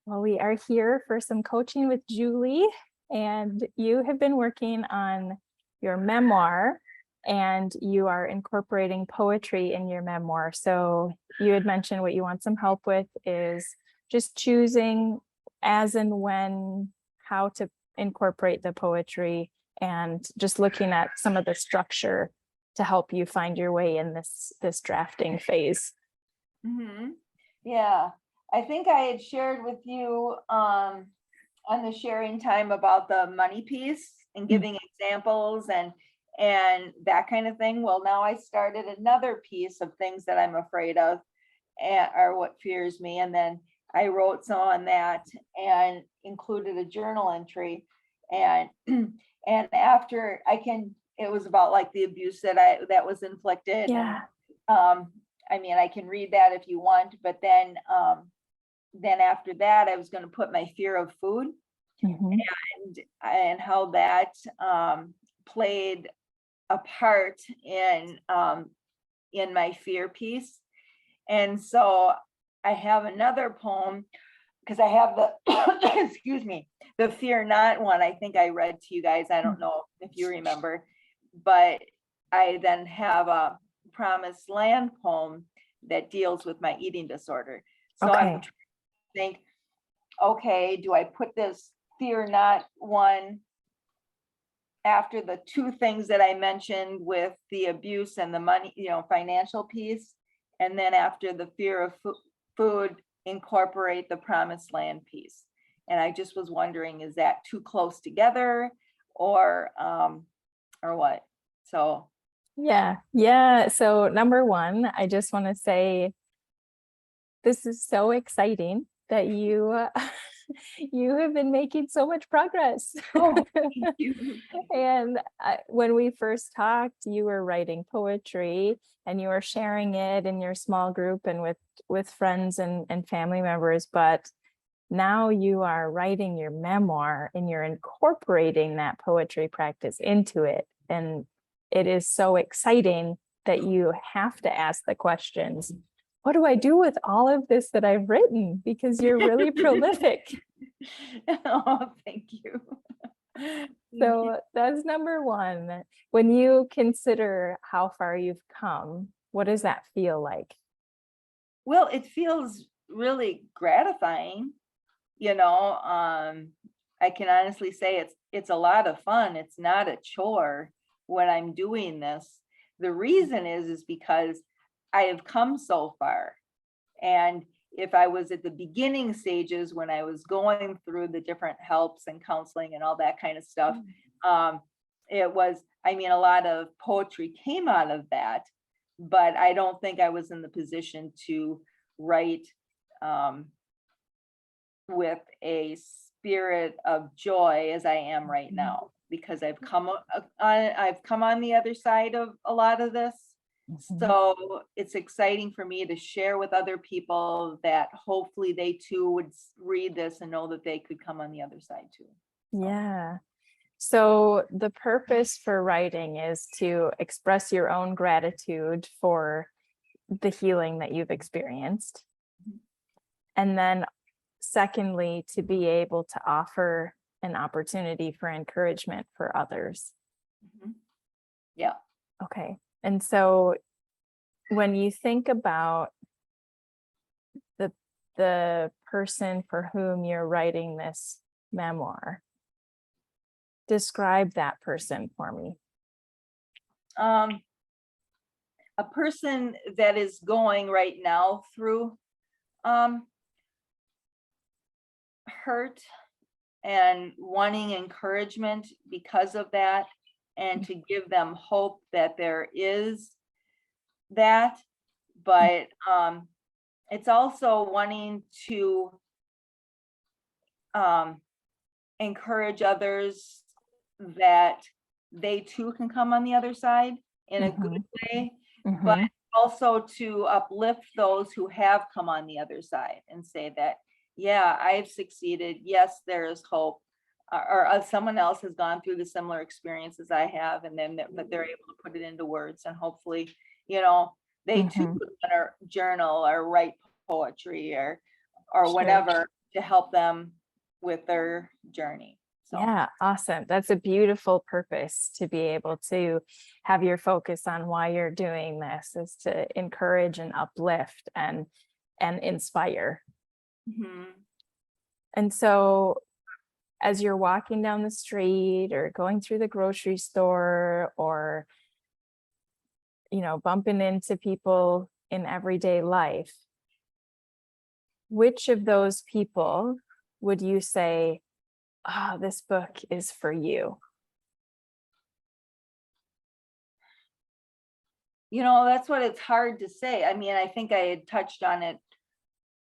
Well, we are here for some coaching with Julie, and you have been working on your memoir and you are incorporating poetry in your memoir. So you had mentioned what you want some help with is just choosing as and when how to incorporate the poetry and just looking at some of the structure to help you find your way in this drafting phase. Yeah, I think I had shared with you on the sharing time about the money piece and giving examples and that kind of thing. Well, now I started another piece of things that I'm afraid of or what fears me. And then I wrote some on that and included a journal entry. And and after it was about like the abuse that was inflicted. Yeah. And I mean, I can read that if you want, but then after that, I was going to put my fear of food Mhm. and how that played a part in my fear piece. And so I have another poem because I have the excuse me, the fear not one. I think I read to you guys. I don't know if you remember, but I then have a promised land poem that deals with my eating disorder. So I'm Okay. trying to think, okay, do I put this fear not one after the two things that I mentioned with the abuse and the money, financial piece, and then after the fear of food, incorporate the promised land piece. And I just was wondering, is that too close together or what? So Yeah. So number one, I just want to say this is so exciting that you you have been making so much progress. oh, thank you. And when we first talked, you were writing poetry and you were sharing it in your small group and with friends and family members. But now you are writing your memoir and you're incorporating that poetry practice into it. And it is so exciting that you have to ask the questions. What do I do with all of this that I've written? Because you're really prolific. Oh, thank you. Thank you. So that's number one. When you consider how far you've come, what does that feel like? Well, it feels really gratifying, you know. I can honestly say it's a lot of fun. It's not a chore when I'm doing this. The reason is because I have come so far. And if I was at the beginning stages when I was going through the different helps and counseling and all that kind of stuff, um, it was, I mean, a lot of poetry came out of that, but I don't think I was in the position to write um, with a spirit of joy as I am right now because I've come on the other side of a lot of this. Mhm. So it's exciting for me to share with other people that hopefully they too would read this and know that they could come on the other side too. So, Yeah. So the purpose for writing is to express your own gratitude for the healing that you've experienced. And then secondly, to be able to offer an opportunity for encouragement for others. mhm. Yeah. Okay. And so when you think about the person for whom you're writing this memoir, describe that person for me. Um, a person that is going right now through um, hurt and wanting encouragement because of that, and to give them hope that there is that, but it's also wanting to um, encourage others that they too can come on the other side in a good Mhm. way, but Mhm. also to uplift those who have come on the other side and say that, yeah, I've succeeded. Yes, there is hope. Or someone else has gone through the similar experiences I have, and then but they're able to put it into words, and hopefully, you know, they too Mhm. would wanna journal or write poetry or Sure. whatever. to help them with their journey. So, Yeah, awesome. That's a beautiful purpose to be able to have your focus on why you're doing this is to encourage and uplift and inspire. mhm. And so as you're walking down the street or going through the grocery store or bumping into people in everyday life, which of those people would you say, ah, this book is for you? That's what it's hard to say. I mean, I think I had touched on it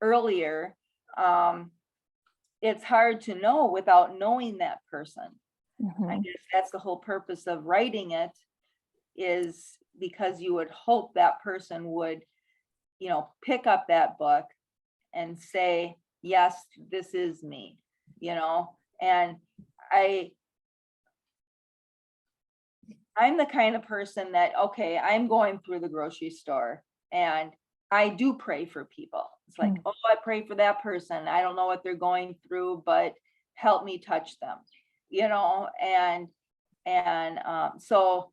earlier. Um, it's hard to know without knowing that person. I Mhm. guess that's the whole purpose of writing it, is because you would hope that person would, pick up that book and say, yes, this is me, and I I'm the kind of person that, okay, I'm going through the grocery store and I do pray for people. It's like, Mm. oh, I pray for that person. I don't know what they're going through, but help me touch them, so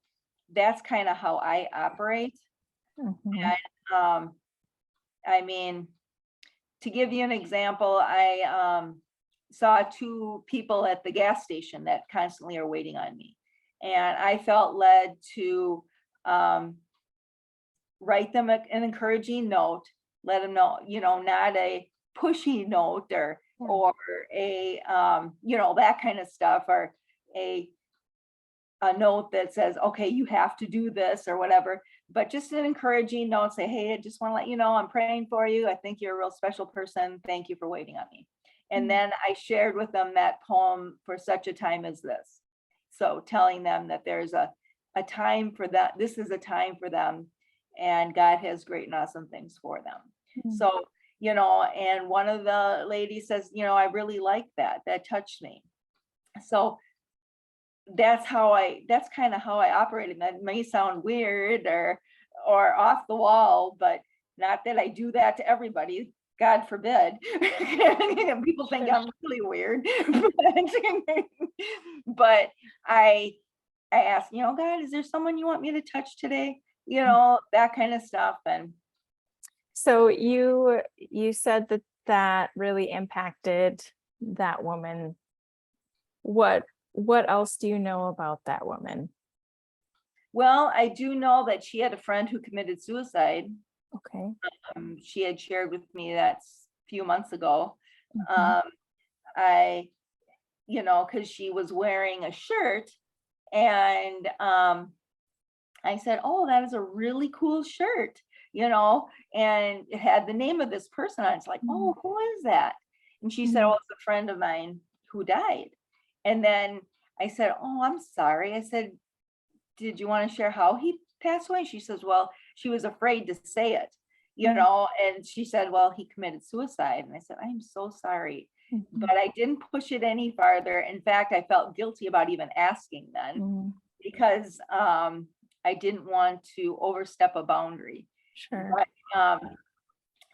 that's kind of how I operate. Mhm. Um, I mean, to give you an example, I saw two people at the gas station that constantly are waiting on me. And I felt led to um, write them an encouraging note, let them know, not a pushy note Yeah. or a that kind of stuff, or a note that says, okay, you have to do this or whatever, but just an encouraging note, say, hey, I just want to let you know I'm praying for you. I think you're a real special person. Thank you for waiting on me. And Mm. then I shared with them that poem, For Such a Time as This. So telling them that there's a time for that. This is a time for them, and God has great and awesome things for them. Mm. So, and one of the ladies says, I really like that. That touched me. So that's kind of how I operate. And that may sound weird or off the wall, but not that I do that to everybody. God forbid. People think Sure. I'm really weird. But I ask, God, is there someone you want me to touch today? That kind of stuff. And So you said that really impacted that woman. What else do you know about that woman? well, I do know that she had a friend who committed suicide. Okay. She had shared with me that a few months ago. Mhm. Um, I, because she was wearing a shirt, and I said, "Oh, that is a really cool shirt," and it had the name of this person on it. It's like, "Oh, Mm. who is that?" And she said, Mm. "Oh, it's a friend of mine who died." And then I said, "Oh, I'm sorry." I said, "Did you want to share how he passed away?" She says, "Well, she was afraid to say it, Mm. and she said, well, he committed suicide." And I said, "I'm so sorry." Mhm. But I didn't push it any farther. In fact, I felt guilty about even asking then, Mm. because I didn't want to overstep a boundary. Sure.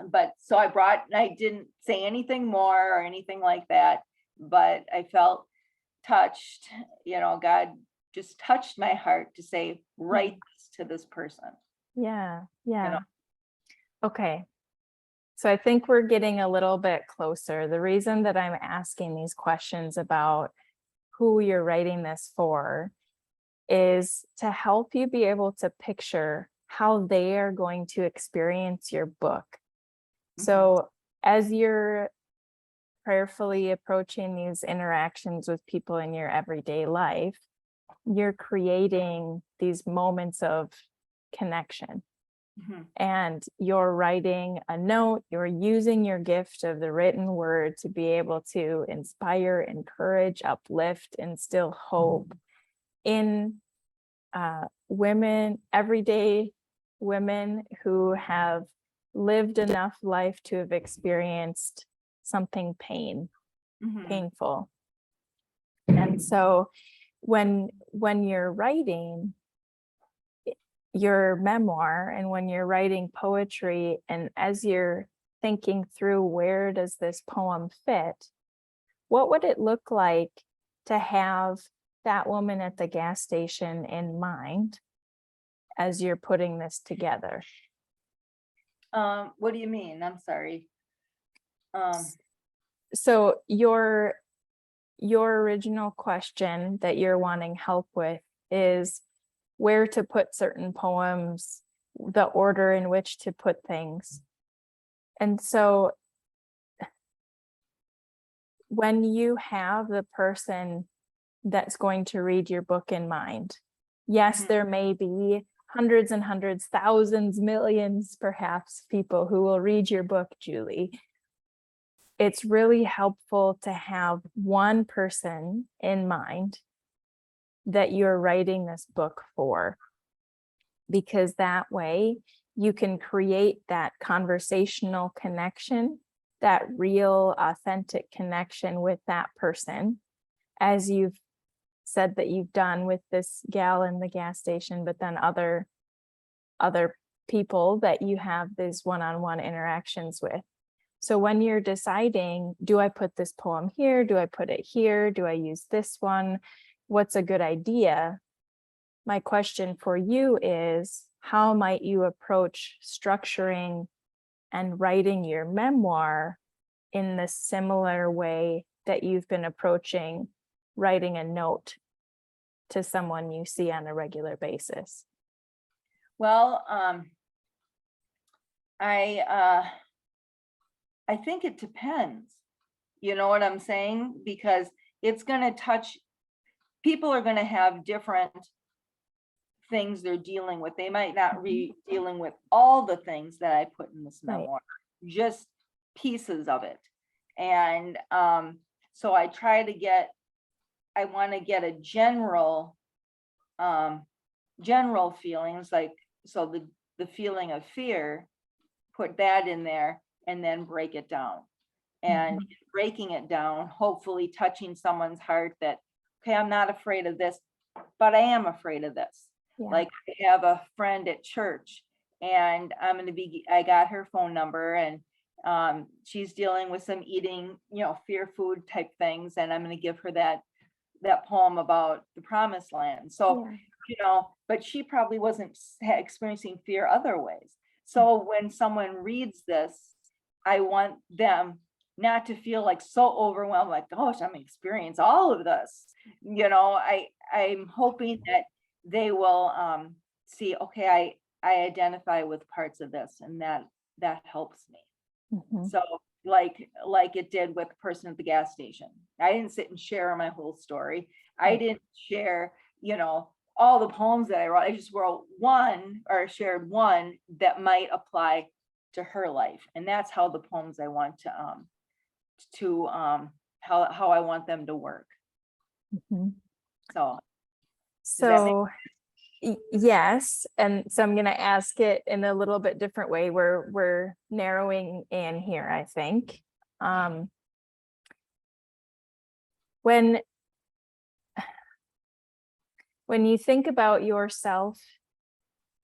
But so I didn't say anything more or anything like that, but I felt touched. God just touched my heart to say, write this to this person. Yeah. You know, Yeah. Okay. So I think we're getting a little bit closer. The reason that I'm asking these questions about who you're writing this for is to help you be able to picture how they are going to experience your book. Mhm. So as you're prayerfully approaching these interactions with people in your everyday life, you're creating these moments of connection. Mhm. And you're writing a note, you're using your gift of the written word to be able to inspire, encourage, uplift, instill hope in women, everyday women who have lived enough life to have experienced something Mhm. painful. And so when you're writing your memoir and when you're writing poetry, and as you're thinking through, where does this poem fit? What would it look like to have that woman at the gas station in mind as you're putting this together? What do you mean? I'm sorry. So your original question that you're wanting help with is where to put certain poems, the order in which to put things. And so when you have the person that's going to read your book in mind, yes, Mhm. there may be hundreds and hundreds, thousands, millions, perhaps, people who will read your book, Julie. It's really helpful to have one person in mind that you're writing this book for, because that way you can create that conversational connection, that real, authentic connection with that person, as you've said that you've done with this gal in the gas station, but then other people that you have these one-on-one interactions with. So when you're deciding, do I put this poem here? Do I put it here? Do I use this one? What's a good idea? My question for you is, how might you approach structuring and writing your memoir in the similar way that you've been approaching writing a note to someone you see on a regular basis? Well, I think it depends. You know what I'm saying? Because it's gonna touch, people are gonna have different things they're dealing with. They might not be dealing with all the things that I put in this Right. memoir, just pieces of it. And so I want to get a general feelings, like, so the feeling of fear, put that in there, and then break it down. And breaking it down, hopefully touching someone's heart that, okay, I'm not afraid of this, but I am afraid of this. Yeah. Like, I have a friend at church, and I got her phone number, and she's dealing with some eating, fear food type things, and I'm going to give her that poem about the promised land. So, Yeah. but she probably wasn't experiencing fear other ways. So when someone reads this, I want them not to feel like so overwhelmed, like, gosh, I'm experience all of this. I'm hoping that they will see, okay, I identify with parts of this, and that helps me. Mhm. So like it did with the person at the gas station. I didn't sit and share my whole story. I Right. didn't share, all the poems that I wrote. I just wrote one, or shared one that might apply to her life. And that's how the poems I want to how I want them to work. Mhm. So that make So yes, and so I'm going to ask it in a little bit different way. We're narrowing in here, I think. When you think about yourself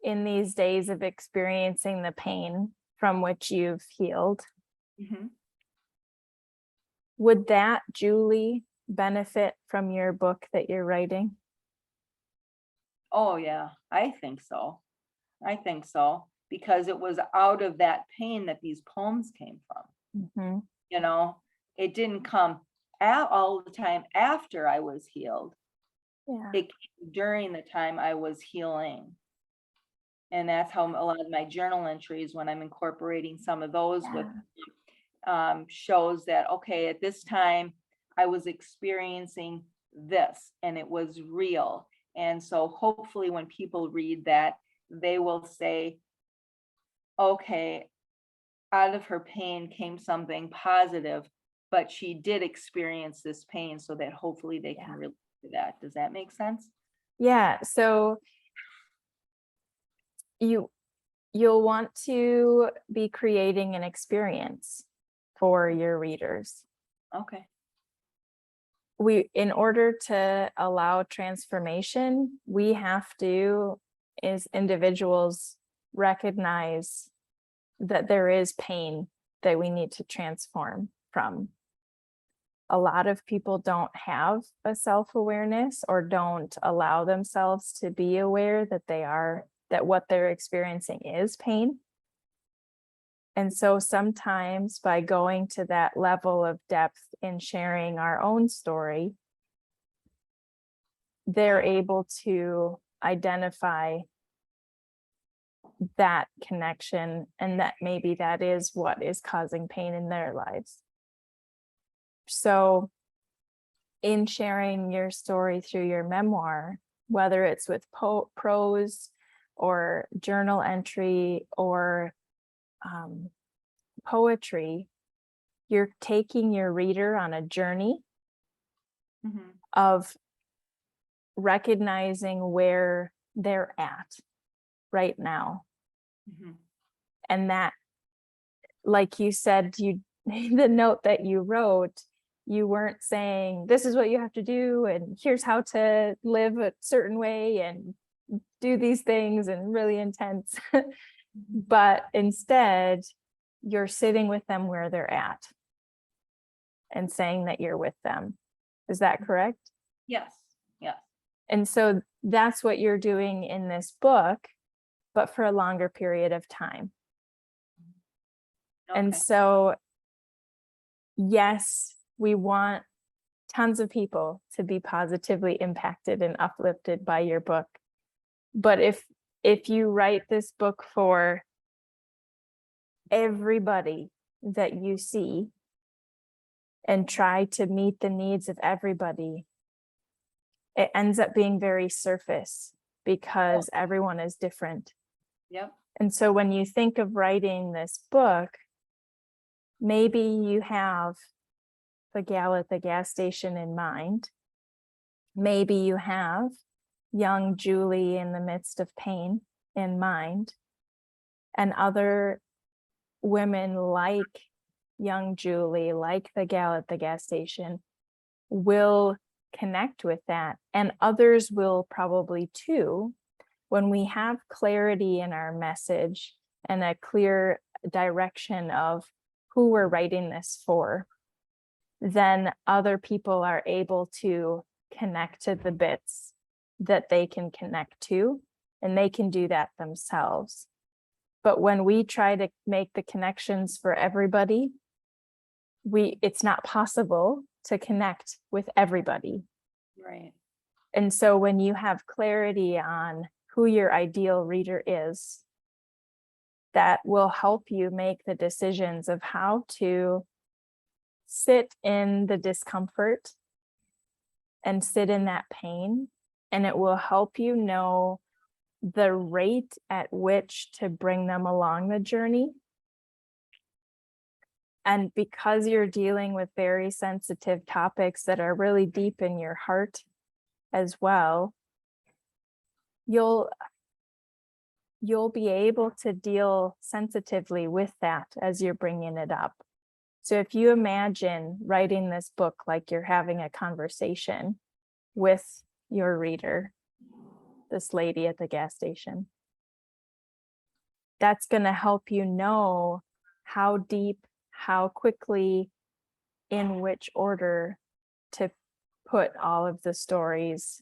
in these days of experiencing the pain from which you've healed, Mhm. would that Julie benefit from your book that you're writing? Oh yeah, I think so. Because it was out of that pain that these poems came from. Mhm. It didn't come out all the time after I was healed. Yeah. It came during the time I was healing. And that's how a lot of my journal entries, when I'm incorporating some of those with shows that, okay, at this time I was experiencing this and it was real. And so hopefully when people read that, they will say, okay, out of her pain came something positive, but she did experience this pain, so that hopefully they can relate to that. Does that make sense? Yeah. So you'll want to be creating an experience for your readers. Okay. In order to allow transformation, we have to, as individuals, recognize that there is pain that we need to transform from. A lot of people don't have a self-awareness or don't allow themselves to be aware that that what they're experiencing is pain. And so sometimes by going to that level of depth in sharing our own story, they're able to identify that connection and that maybe that is what is causing pain in their lives. So in sharing your story through your memoir, whether it's with prose or journal entry or poetry, you're taking your reader on a journey Mhm. of recognizing where they're at right now. Mhm. And that, like you said, the note that you wrote, you weren't saying this is what you have to do and here's how to live a certain way and do these things and really intense. But instead, you're sitting with them where they're at and saying that you're with them. Is that correct? Yes, yes. And so that's what you're doing in this book, but for a longer period of time. And Okay. so, yes, we want tons of people to be positively impacted and uplifted by your book. But if you write this book for everybody that you see and try to meet the needs of everybody, it ends up being very surface because everyone is different. Yep. And so when you think of writing this book, maybe you have the gal at the gas station in mind. Maybe you have young Julie in the midst of pain in mind, and other women like young Julie, like the gal at the gas station, will connect with that. And others will probably too, when we have clarity in our message and a clear direction of who we're writing this for, then other people are able to connect to the bits that they can connect to, and they can do that themselves. But when we try to make the connections for everybody, it's not possible to connect with everybody. Right. And so when you have clarity on who your ideal reader is, that will help you make the decisions of how to sit in the discomfort and sit in that pain. And it will help you know the rate at which to bring them along the journey. And because you're dealing with very sensitive topics that are really deep in your heart as well, you'll be able to deal sensitively with that as you're bringing it up. So if you imagine writing this book like you're having a conversation with your reader, this lady at the gas station, that's going to help you know how deep, how quickly, in which order to put all of the stories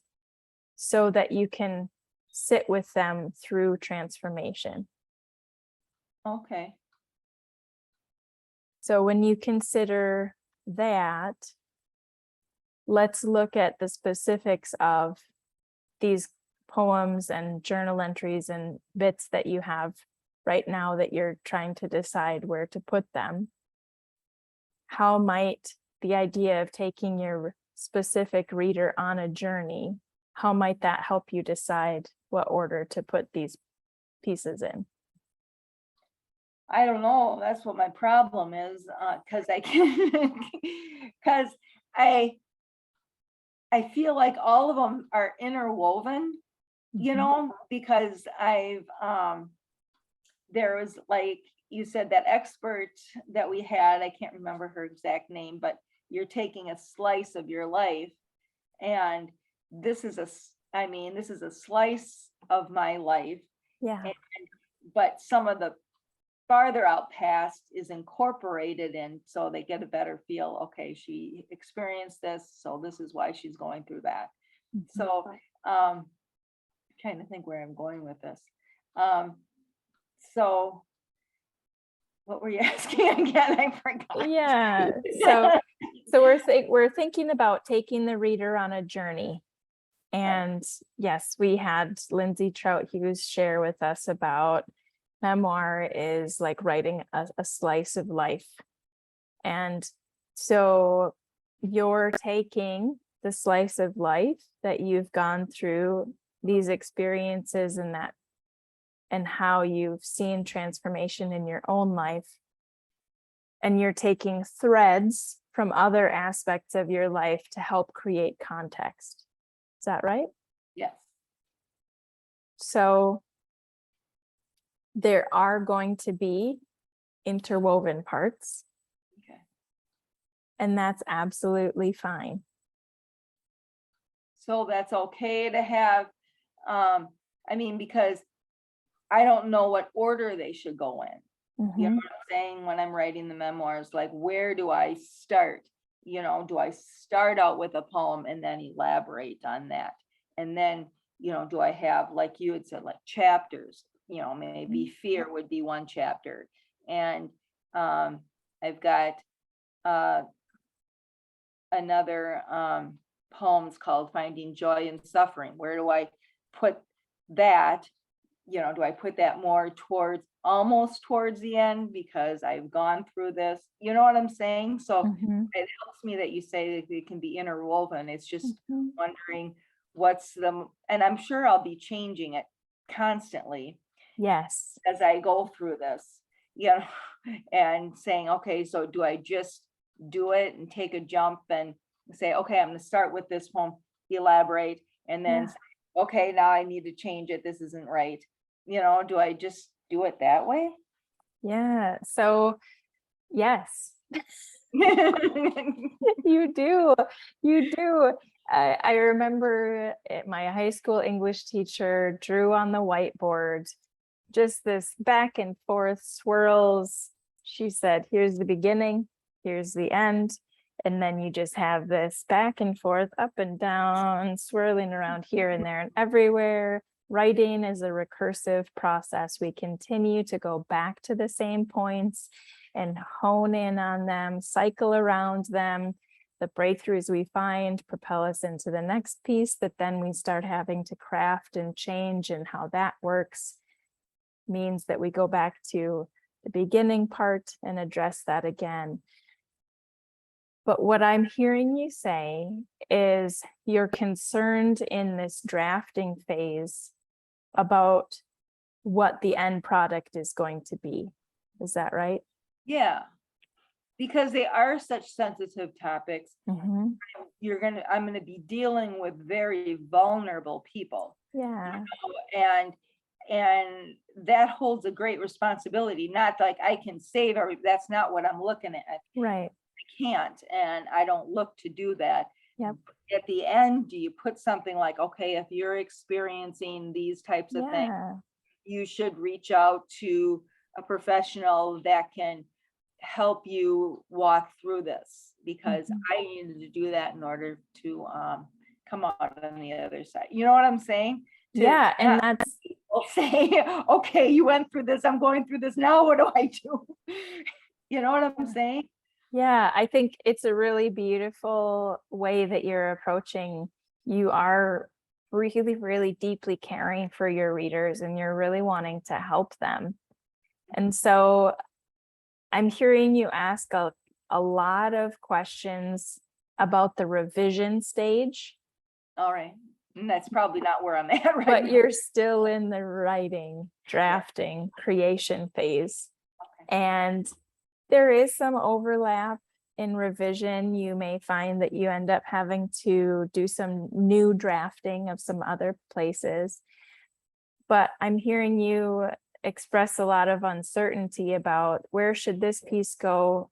so that you can sit with them through transformation. Okay. So when you consider that, let's look at the specifics of these poems and journal entries and bits that you have right now that you're trying to decide where to put them. How might the idea of taking your specific reader on a journey, how might that help you decide what order to put these pieces in? I don't know. That's what my problem is, because I can, because I feel like all of them are interwoven, you Mhm. know, because there was, like you said, that expert that we had, I can't remember her exact name, but you're taking a slice of your life, and this is this is a slice of my life, Yeah. but some of the farther out past is incorporated in, so they get a better feel. Okay, she experienced this, so this is why she's going through that. So, trying to think where I'm going with this. So what were you asking again? I forgot. Yeah, so we're thinking about taking the reader on a journey. And yes, we had Lindsay Trout Hughes share with us about memoir is like writing a slice of life. And so you're taking the slice of life that you've gone through, these experiences and how you've seen transformation in your own life. And you're taking threads from other aspects of your life to help create context. Is that right? Yes. So there are going to be interwoven parts, Okay. and that's absolutely fine. So that's okay to have, I mean, because I don't know what order they should go in. You know what I'm saying? When I'm writing the memoirs, like, where do I start? You know, do I start out with a poem and then elaborate on that? And then, you know, do I have, like you had said, like chapters? You know, maybe fear would be one chapter. And I've got another poems called Finding Joy in Suffering. Where do I put that? You know, do I put that more towards, almost towards the end because I've gone through this? You know what I'm saying? So it helps me that you say that it can be interwoven. It's just wondering what's and I'm sure I'll be changing it constantly. Yes. As I go through this, you know, and saying, okay, so do I just do it and take a jump and say, okay, I'm going to start with this poem, elaborate, and then say, okay, now I need to change it. This isn't right. You know, do I just do it that way? Yeah. So, yes, you do. You do. I remember my high school English teacher drew on the whiteboard just this back and forth swirls. She said, here's the beginning, here's the end. And then you just have this back and forth, up and down, swirling around here and there and everywhere. Writing is a recursive process. We continue to go back to the same points and hone in on them, cycle around them. The breakthroughs we find propel us into the next piece that then we start having to craft and change, and how that works means that we go back to the beginning part and address that again. But what I'm hearing you say is you're concerned in this drafting phase about what the end product is going to be. Is that right? Yeah, because they are such sensitive topics. I'm gonna be dealing with very vulnerable people. Yeah. And that holds a great responsibility. Not like I can save that's not what I'm looking at. Right. I can't, and I don't look to do that. Yep. At the end, do you put something like, okay, if you're experiencing these types of things, you should reach out to a professional that can help you walk through this, because I needed to do that in order to come out on the other side. You know what I'm saying? Yeah, and that's say, okay, you went through this, I'm going through this, now what do I do? You know what I'm saying? Yeah, I think it's a really beautiful way that you're approaching. You are really, really deeply caring for your readers, and you're really wanting to help them. And so I'm hearing you ask a lot of questions about the revision stage. All right. And that's probably not where I'm at right but now. You're still in the writing, drafting, creation phase. Okay. And there is some overlap in revision. You may find that you end up having to do some new drafting of some other places. But I'm hearing you express a lot of uncertainty about where should this piece go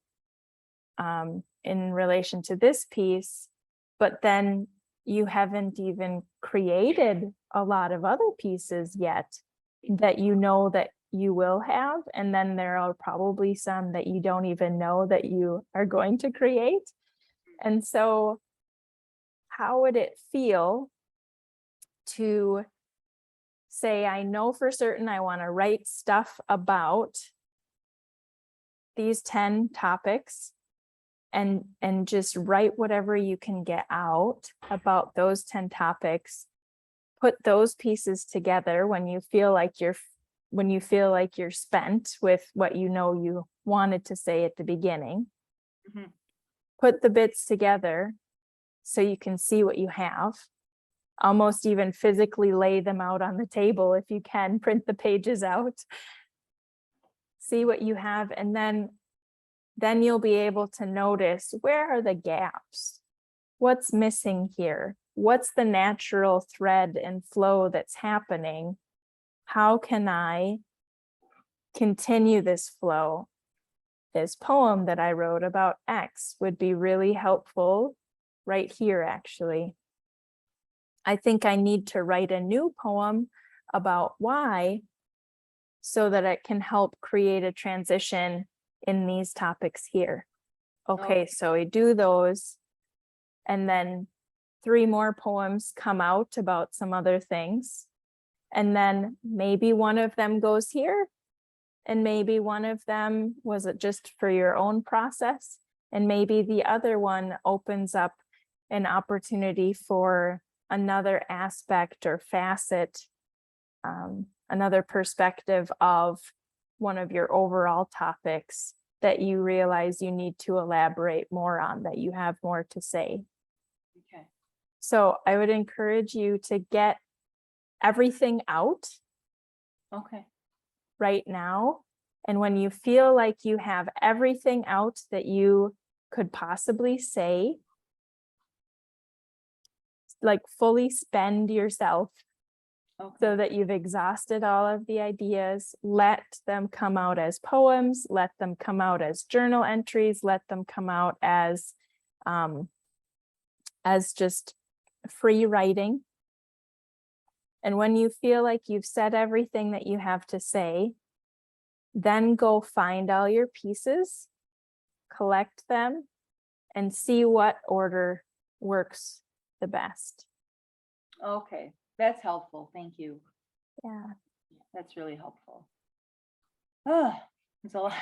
in relation to this piece, but then you haven't even created a lot of other pieces yet that you know that you will have, and then there are probably some that you don't even know that you are going to create. And so how would it feel to say, I know for certain I want to write stuff about these 10 topics, and just write whatever you can get out about those 10 topics, put those pieces together when you feel like you're spent with what you know you wanted to say at the beginning. Mhm. Put the bits together so you can see what you have. Almost even physically lay them out on the table if you can, print the pages out. See what you have, and then you'll be able to notice, where are the gaps? What's missing here? What's the natural thread and flow that's happening? How can I continue this flow? This poem that I wrote about X would be really helpful right here, actually. I think I need to write a new poem about Y so that it can help create a transition in these topics here. Okay, so we do those, and then 3 more poems come out about some other things. And then maybe one of them goes here, and maybe one of them was it just for your own process, and maybe the other one opens up an opportunity for another aspect or facet, another perspective of one of your overall topics that you realize you need to elaborate more on, that you have more to say. Okay. So I would encourage you to get everything out Okay. right now. And when you feel like you have everything out that you could possibly say, like fully spend yourself Okay. so that you've exhausted all of the ideas. Let them come out as poems, let them come out as journal entries, let them come out as just free writing. And when you feel like you've said everything that you have to say, then go find all your pieces, collect them, and see what order works the best. Okay, that's helpful. Thank you. Yeah. That's really helpful. Oh, it's a lot.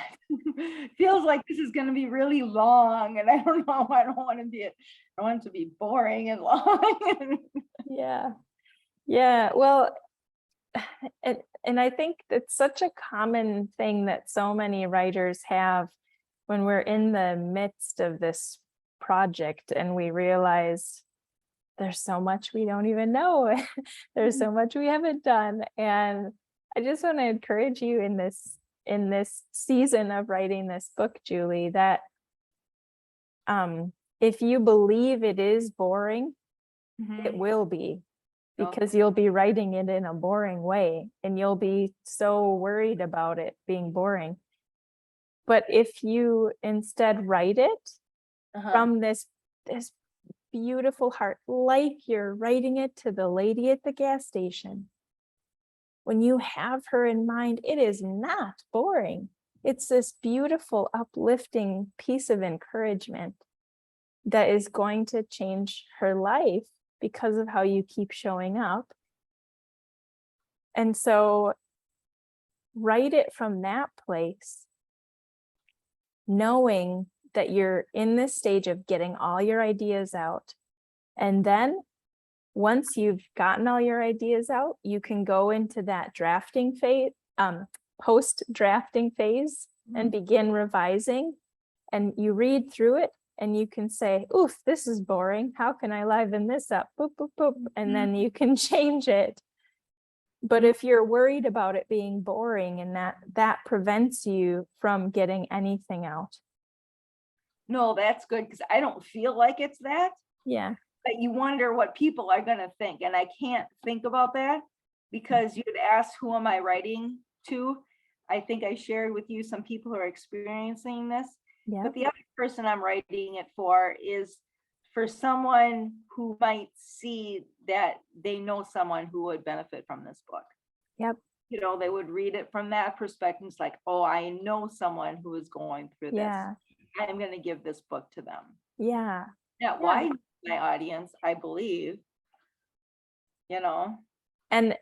Feels like this is going to be really long, and I don't know. I don't want it to be boring and long. Yeah. Yeah. Well, and I think it's such a common thing that so many writers have when we're in the midst of this project and we realize there's so much we don't even know. There's so much we haven't done. And I just want to encourage you in this season of writing this book, Julie, that if you believe it is boring, it Mhm. will be, Okay. because you'll be writing it in a boring way and you'll be so worried about it being boring. But if you instead write it Uh-huh. from this beautiful heart, like you're writing it to the lady at the gas station, when you have her in mind, it is not boring. It's this beautiful, uplifting piece of encouragement that is going to change her life because of how you keep showing up. And so write it from that place, knowing that you're in this stage of getting all your ideas out. And then once you've gotten all your ideas out, you can go into that drafting phase, post drafting phase, and begin revising. And you read through it and you can say, oof, this is boring. How can I liven this up? Boop, boop, boop. And then you can change it. But if you're worried about it being boring, and that prevents you from getting anything out. No, that's good, because I don't feel like it's that. Yeah. But you wonder what people are going to think. And I can't think about that because you'd asked, who am I writing to? I think I shared with you some people who are experiencing this. Yeah. But the other person I'm writing it for is for someone who might see that they know someone who would benefit from this book. Yep. you know, they would read it from that perspective. It's like, oh, I know someone who is going through this. Yeah. I'm going to give this book to them. Yeah. That Yeah. widens my audience, I believe, you know. And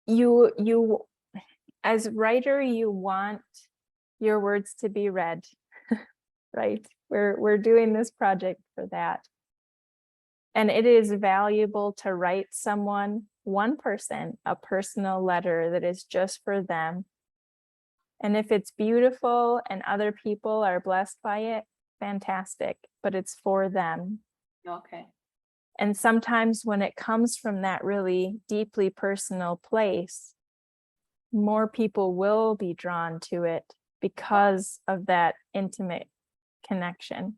you as writer, you want your words to be read, right? We're doing this project for that. And it is valuable to write someone, one person, a personal letter that is just for them. And if it's beautiful and other people are blessed by it, fantastic, but it's for them. Okay. And sometimes when it comes from that really deeply personal place, more people will be drawn to it because of that intimate connection.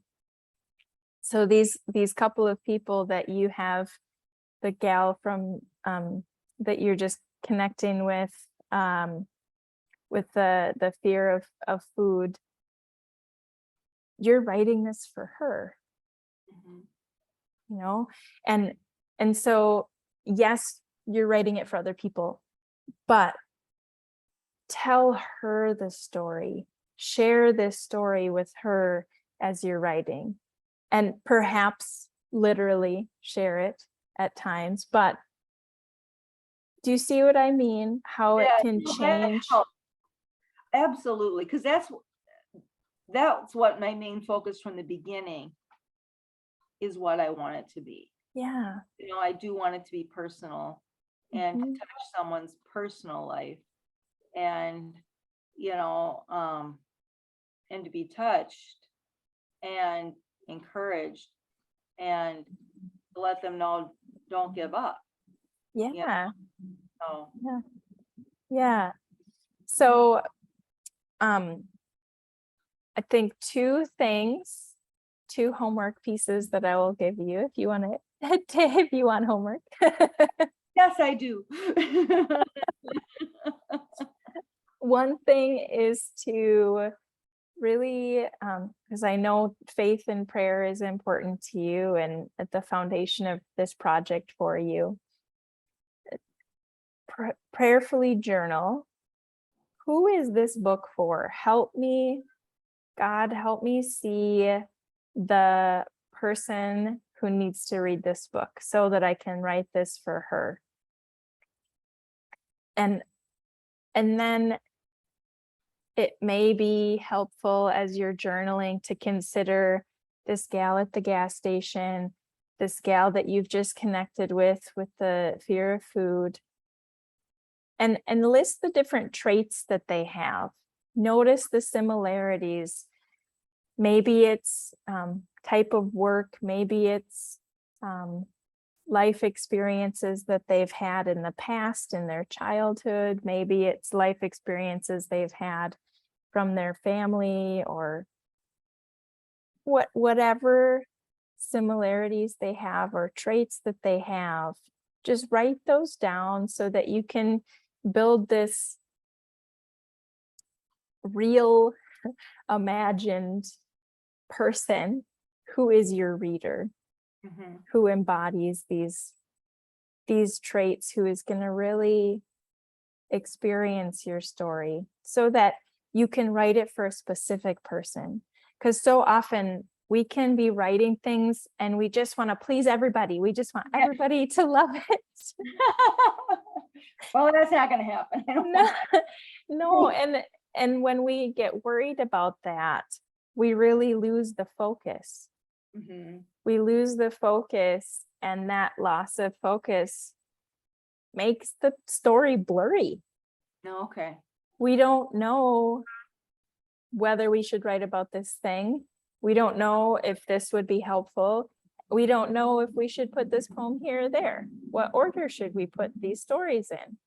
So these couple of people that you have, the gal from that you're just connecting with the fear of food, you're writing this for her, Mhm. you know, and so yes, you're writing it for other people, but tell her the story, share this story with her as you're writing, and perhaps literally share it at times, but do you see what I mean? How it Yeah, can no, that change? helps. Absolutely, because that's what my main focus from the beginning is, what I want it to be. Yeah. You know, I do want it to be personal and to Mhm. touch someone's personal life, and you know, and to be touched and encouraged, and to let them know, don't give up. Yeah. Yeah. So Yeah. Yeah. So I think two homework pieces that I will give you if you want to if you want homework. yes, I do. One thing is to really, because I know faith and prayer is important to you and at the foundation of this project for you, prayerfully journal. Who is this book for? Help me, God, help me see the person who needs to read this book so that I can write this for her. And then it may be helpful as you're journaling to consider this gal at the gas station, this gal that you've just connected with the fear of food, and list the different traits that they have. Notice the similarities. Maybe it's type of work, maybe it's life experiences that they've had in the past in their childhood, maybe it's life experiences they've had from their family, or whatever similarities they have or traits that they have. Just write those down so that you can build this real imagined person who is your reader, Mhm. who embodies these traits, who is going to really experience your story so that you can write it for a specific person. Because so often we can be writing things and we just want to please everybody. We just want everybody to love it. Well, that's not going to happen. I don't No, want no, and when we get worried about that, we really lose the focus. that. Mhm. We lose the focus, and that loss of focus makes the story blurry. No, okay. We don't know whether we should write about this thing. We don't know if this would be helpful. We don't know if we should put this poem here or there. What order should we put these stories in?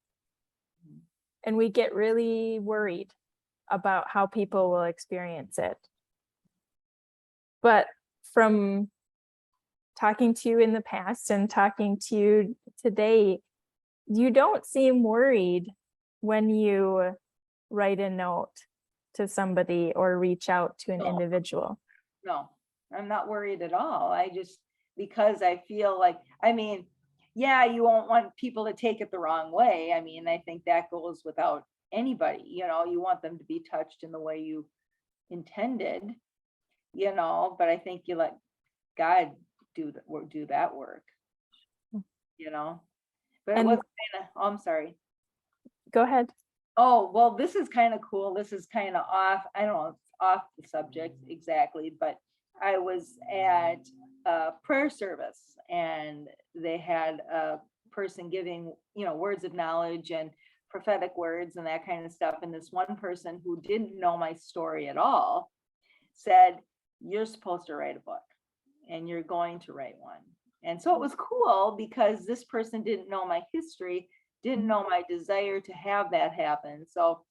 And we get really worried about how people will experience it. But from talking to you in the past and talking to you today, you don't seem worried when you write a note to somebody or reach out to an No. individual. No, I'm not worried at all. I just, because I feel like, I mean, yeah, you won't want people to take it the wrong way. I mean, I think that goes without anybody, you want them to be touched in the way you intended, but I think you let God do that work, you know? But it was And oh, I'm sorry. go ahead. Oh, well, this is kind of cool. This is kind of off. I don't know, it's off the subject exactly, but I was at a prayer service and they had a person giving, words of knowledge and prophetic words and that kind of stuff. And this one person who didn't know my story at all said, "You're supposed to write a book and you're going to write one." And so it was cool because this person didn't know my history, didn't know my desire to have that happen. So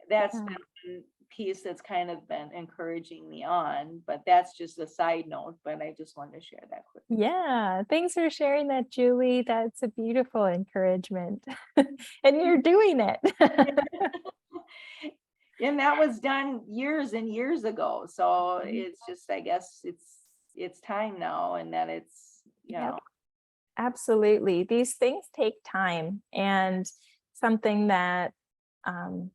that's Yeah. been a piece that's kind of been encouraging me on, but that's just a side note, but I just wanted to share that quickly. Yeah, thanks for sharing that, Julie. That's a beautiful encouragement. And you're doing it. And that was done years and years ago. So Mhm. it's just, I guess it's time now and that it's, Yep, absolutely. These things take time, and something that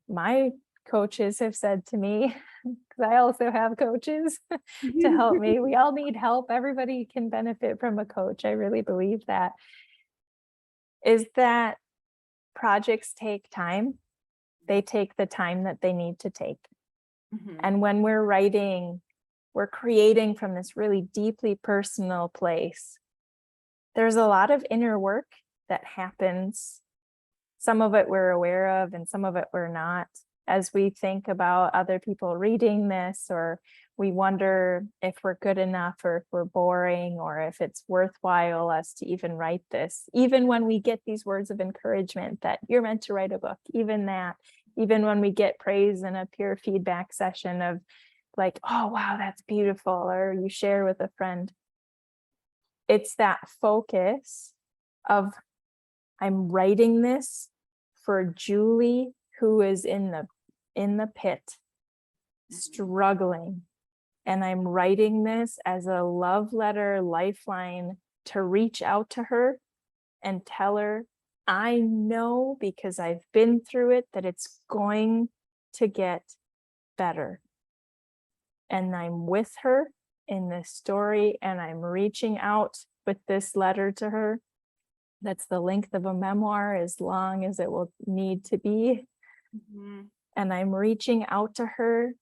my coaches have said to me, because I also have coaches to help me. We all need help. Everybody can benefit from a coach. I really believe that. Is that projects take time. They take the time that they need to take. Mhm. And when we're writing, we're creating from this really deeply personal place. There's a lot of inner work that happens. Some of it we're aware of, and some of it we're not. As we think about other people reading this, or we wonder if we're good enough, or if we're boring, or if it's worthwhile us to even write this. Even when we get these words of encouragement that you're meant to write a book, even that, even when we get praise in a peer feedback session of like, oh, wow, that's beautiful, or you share with a friend. It's that focus of, I'm writing this for Julie, who is in the pit, struggling. And I'm writing this as a love letter, lifeline, to reach out to her and tell her, I know because I've been through it that it's going to get better. And I'm with her in this story, and I'm reaching out with this letter to her. That's the length of a memoir, as long as it will need to be. Mhm. And I'm reaching out to her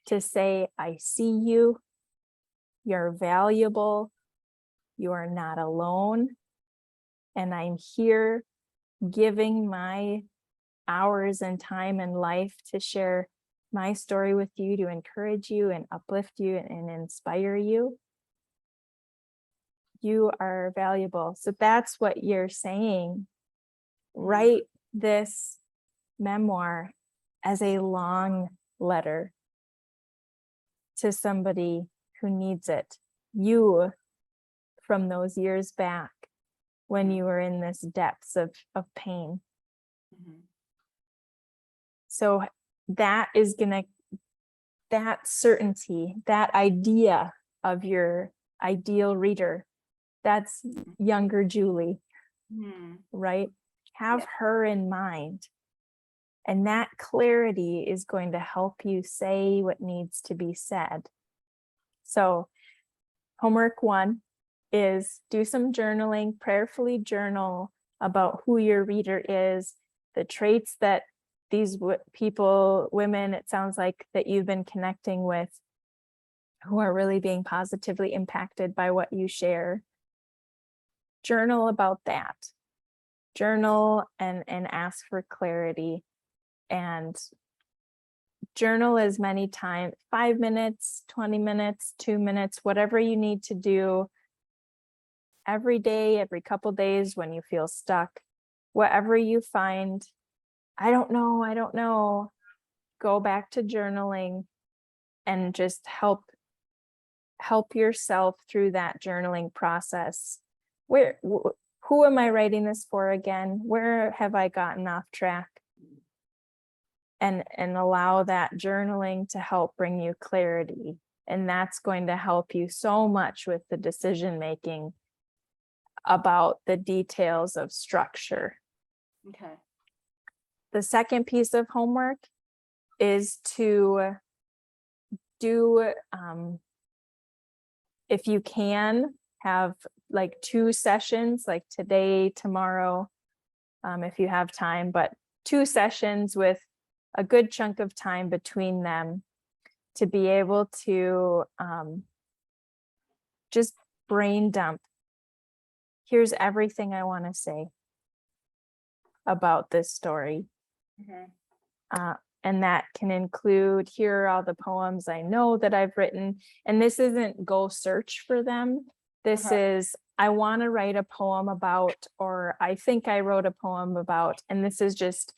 to say, I see you. You're valuable. You are not alone. And I'm here giving my hours and time and life to share my story with you, to encourage you and uplift you and inspire you. You are valuable. So that's what you're saying. Write this memoir as a long letter to somebody who needs it. You, from those years back when you were in this depths of pain. Mhm. So that is gonna, that certainty, that idea of your ideal reader, that's younger Julie, Mhm. right? Have Yeah. her in mind. And that clarity is going to help you say what needs to be said. So homework 1 is do some journaling, prayerfully journal about who your reader is, the traits that these people, women, it sounds like that you've been connecting with, who are really being positively impacted by what you share. Journal about that. Journal and ask for clarity, and journal as many times, 5 minutes, 20 minutes, 2 minutes, whatever you need to do every day, every couple days when you feel stuck, whatever you find. I don't know. Go back to journaling and just help yourself through that journaling process. Who am I writing this for again? Where have I gotten off track? And allow that journaling to help bring you clarity. And that's going to help you so much with the decision making about the details of structure. Okay. The second piece of homework is to do, if you can, have like 2 sessions, like today, tomorrow, if you have time, but 2 sessions with a good chunk of time between them to be able to just brain dump. Here's everything I want to say about this story. Mhm. And that can include, here are all the poems I know that I've written. And this isn't go search for them. This is, I want to write a poem about, or I think I wrote a poem about, and this is just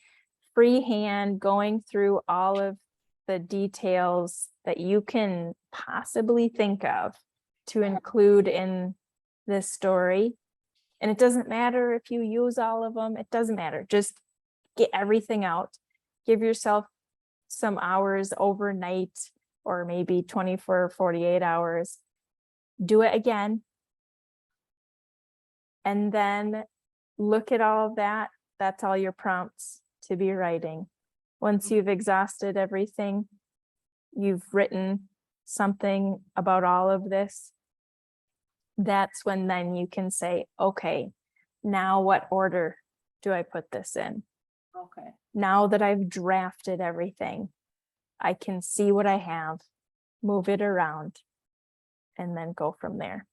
freehand going through all of the details that you can possibly think of to include in this story. And it doesn't matter if you use all of them, it doesn't matter. Just get everything out. Give yourself some hours overnight, or maybe 24 or 48 hours. Do it again. And then look at all of that. That's all your prompts to be writing. Once you've exhausted everything, you've written something about all of this, that's when then you can say, okay, now what order do I put this in? Okay. Now that I've drafted everything, I can see what I have, move it around, and then go from there.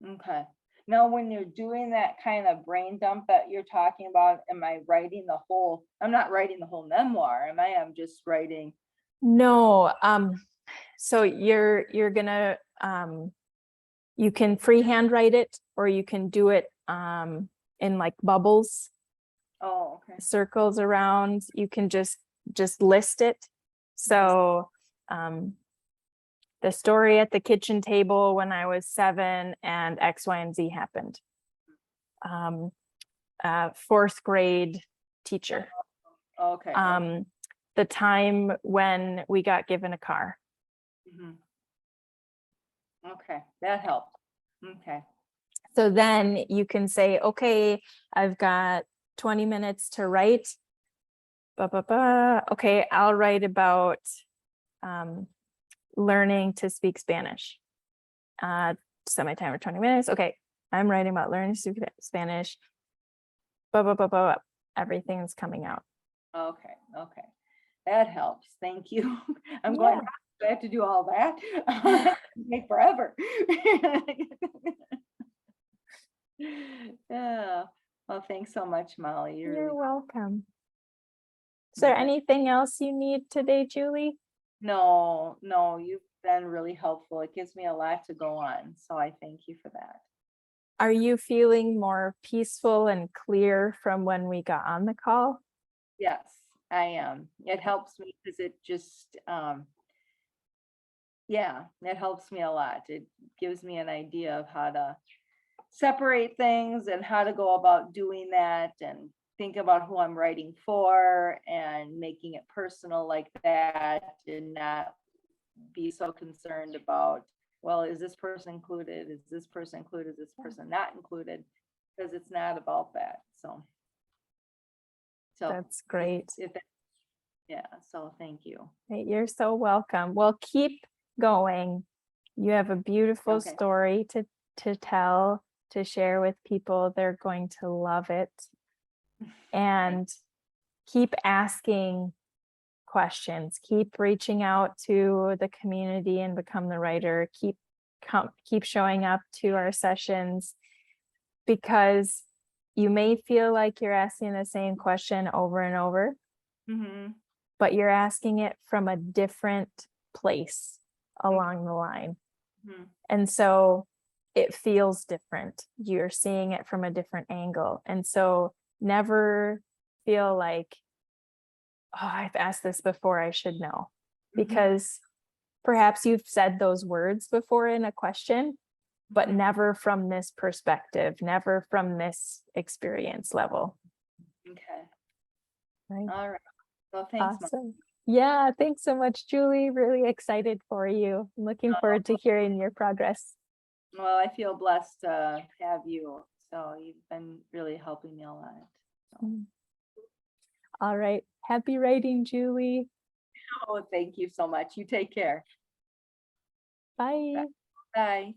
Okay. Now, when you're doing that kind of brain dump that you're talking about, am I writing the whole, I'm not writing the whole memoir, am I? I'm just writing. No, so you're gonna you can freehand write it, or you can do it in like bubbles, Oh, okay. circles around. You can just list it. So the story at the kitchen table when I was 7 and X, Y, and Z happened. 4th grade teacher. Okay. The time when we got given a car. Mhm. Okay, that helped. Okay. So then you can say, okay, I've got 20 minutes to write. Okay, I'll write about learning to speak Spanish. Set my timer 20 minutes. Okay, I'm writing about learning to speak Spanish. Everything's coming out. Okay. Okay. That helps. Thank you. I'm going, I have to do all that. Take forever. Yeah. Well, thanks so much, Molly. You're You're really, welcome. Is there Okay. anything else you need today, Julie? no, you've been really helpful. It gives me a lot to go on. So I thank you for that. Are you feeling more peaceful and clear from when we got on the call? Yes, I am. It helps me because it just, yeah, it helps me a lot. It gives me an idea of how to separate things and how to go about doing that and think about who I'm writing for and making it personal like that and not be so concerned about, well, is this person included? Is this person included? Is this person not included? Because it's not about that. So That's great. Yeah, so thank you. Hey, you're so welcome. Well, keep going. You have a beautiful Okay. story to tell, to share with people. They're going to love it. And keep asking questions. Keep reaching out to the community and become the writer. Keep showing up to our sessions, because you may feel like you're asking the same question over and over, Mm-hmm. but you're asking it from a different place along the line. Mm-hmm. And so it feels different. You're seeing it from a different angle. And so never feel like, oh, I've asked this before, I should know. Because perhaps you've said those words before in a question, but never from this perspective, never from this experience level. Okay. Right? All right. Well, thanks, Molly. Awesome. Yeah, thanks so much, Julie. Really excited for you. I'm looking forward to hearing your progress. Well, I feel blessed to have you. So you've been really helping me a lot. Mm. All right. Happy writing, Julie. Oh, thank you so much. You take care. Bye. Bye.